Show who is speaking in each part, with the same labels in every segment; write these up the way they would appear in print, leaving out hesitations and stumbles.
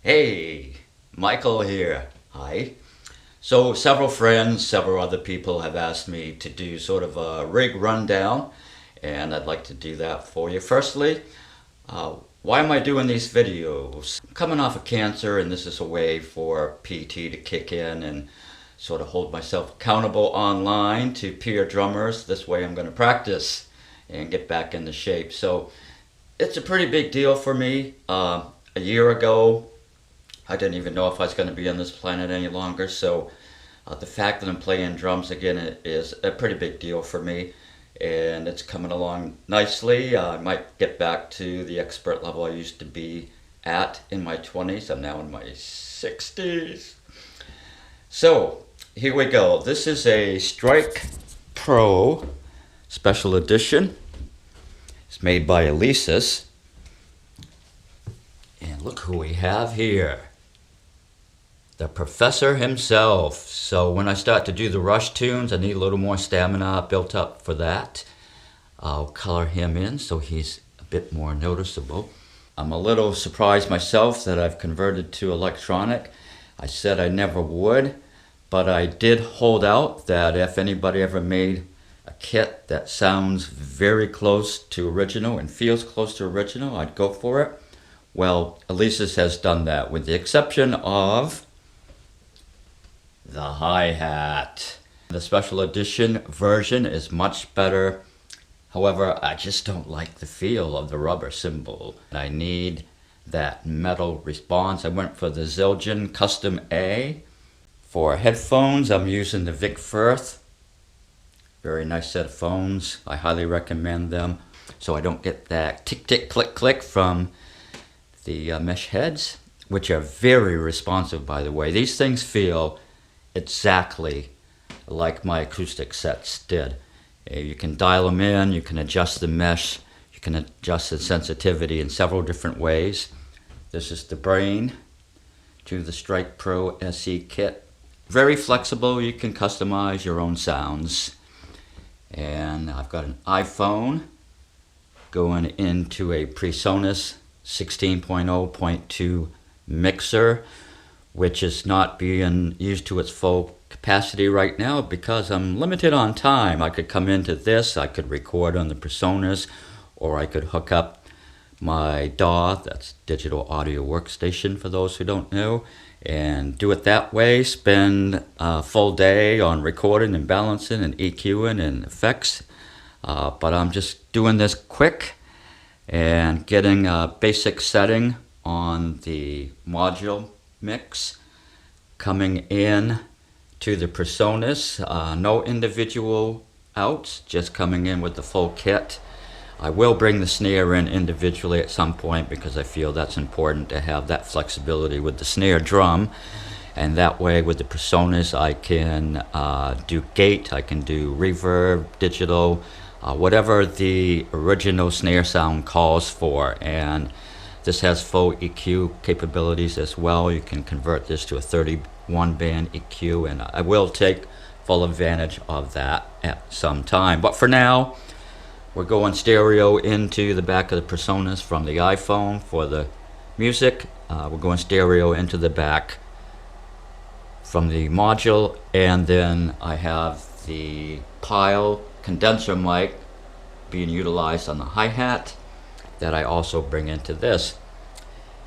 Speaker 1: Hey, Michael here. Hi. So several friends, several other people have asked me to do sort of a rig rundown, and I'd like to do that for you. Firstly, why am I doing these videos? I'm coming off of cancer, and this is a way for PT to kick in and sort of hold myself accountable online to peer drummers. This way I'm going to practice and get back into shape. So it's a pretty big deal for me. A year ago, I didn't even know if I was going to be on this planet any longer, so the fact that I'm playing drums again is a pretty big deal for me, and it's coming along nicely. I might get back to the expert level I used to be at in my 20s. I'm now in my 60s. So, here we go. This is a Strike Pro Special Edition. It's made by Alesis. And look who we have here. The professor himself. So when I start to do the rush tunes, I need a little more stamina built up for that. I'll color him in so he's a bit more noticeable. I'm a little surprised myself that I've converted to electronic. I said I never would, but I did hold out that if anybody ever made a kit that sounds very close to original and feels close to original, I'd go for it. Well, Alesis has done that, with the exception of the hi-hat. The special edition version is much better. However, I just don't like the feel of the rubber cymbal. I need that metal response. I went for the Zildjian Custom-A. For headphones, I'm using the Vic Firth. Very nice set of phones. I highly recommend them, so I don't get that tick-tick-click-click from the mesh heads, which are very responsive, by the way. These things feel exactly like my acoustic sets did. You can dial them in, you can adjust the mesh, you can adjust the sensitivity in several different ways. This is the brain to the Strike Pro SE kit. Very flexible, you can customize your own sounds. And I've got an iPhone going into a Presonus 16.0.2 mixer, which is not being used to its full capacity right now because I'm limited on time. I could come into this, I could record on the Presonus, or I could hook up my DAW, that's Digital Audio Workstation for those who don't know, and do it that way, spend a full day on recording and balancing and EQing and effects. But I'm just doing this quick and getting a basic setting on the module mix, coming in to the Presonus, no individual outs, just coming in with the full kit. I will bring the snare in individually at some point because I feel that's important to have that flexibility with the snare drum, and that way with the Presonus I can do gate, I can do reverb, digital, whatever the original snare sound calls for. And this has full EQ capabilities as well. You can convert this to a 31 band EQ, and I will take full advantage of that at some time. But for now, we're going stereo into the back of the Presonus from the iPhone for the music. We're going stereo into the back from the module, and then I have the pile condenser mic being utilized on the hi-hat that I also bring into this.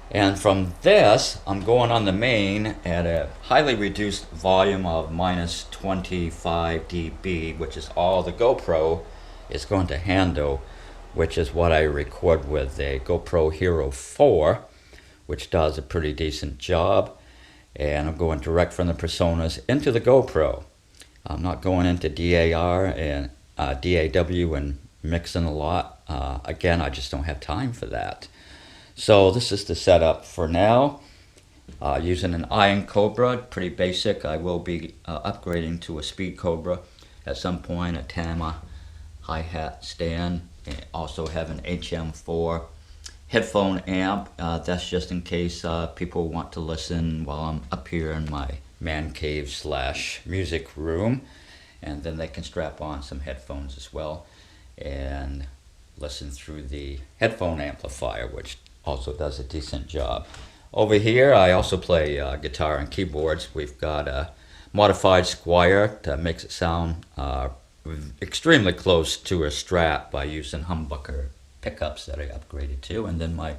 Speaker 1: And from this, I'm going on the main at a highly reduced volume of minus 25 dB, which is all the GoPro is going to handle, which is what I record with a GoPro Hero-4, which does a pretty decent job. And I'm going direct from the Presonus into the GoPro. I'm not going into DAR and DAW and mixing a lot. Again, I just don't have time for that. So this is the setup for now. Using an Iron Cobra, pretty basic. I will be upgrading to a Speed Cobra at some point, a Tama hi-hat stand, and also have an HM4 headphone amp. That's just in case people want to listen while I'm up here in my man cave / music room, and then they can strap on some headphones as well and listen through the headphone amplifier, which also does a decent job. Over here I also play guitar and keyboards. We've got a modified Squire that makes it sound extremely close to a Strat by using humbucker pickups that I upgraded to, and then my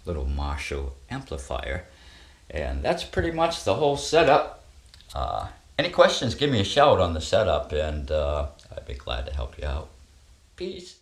Speaker 1: little Marshall amplifier. And that's pretty much the whole setup. Any questions, give me a shout on the setup, and I'd be glad to help you out. Peace.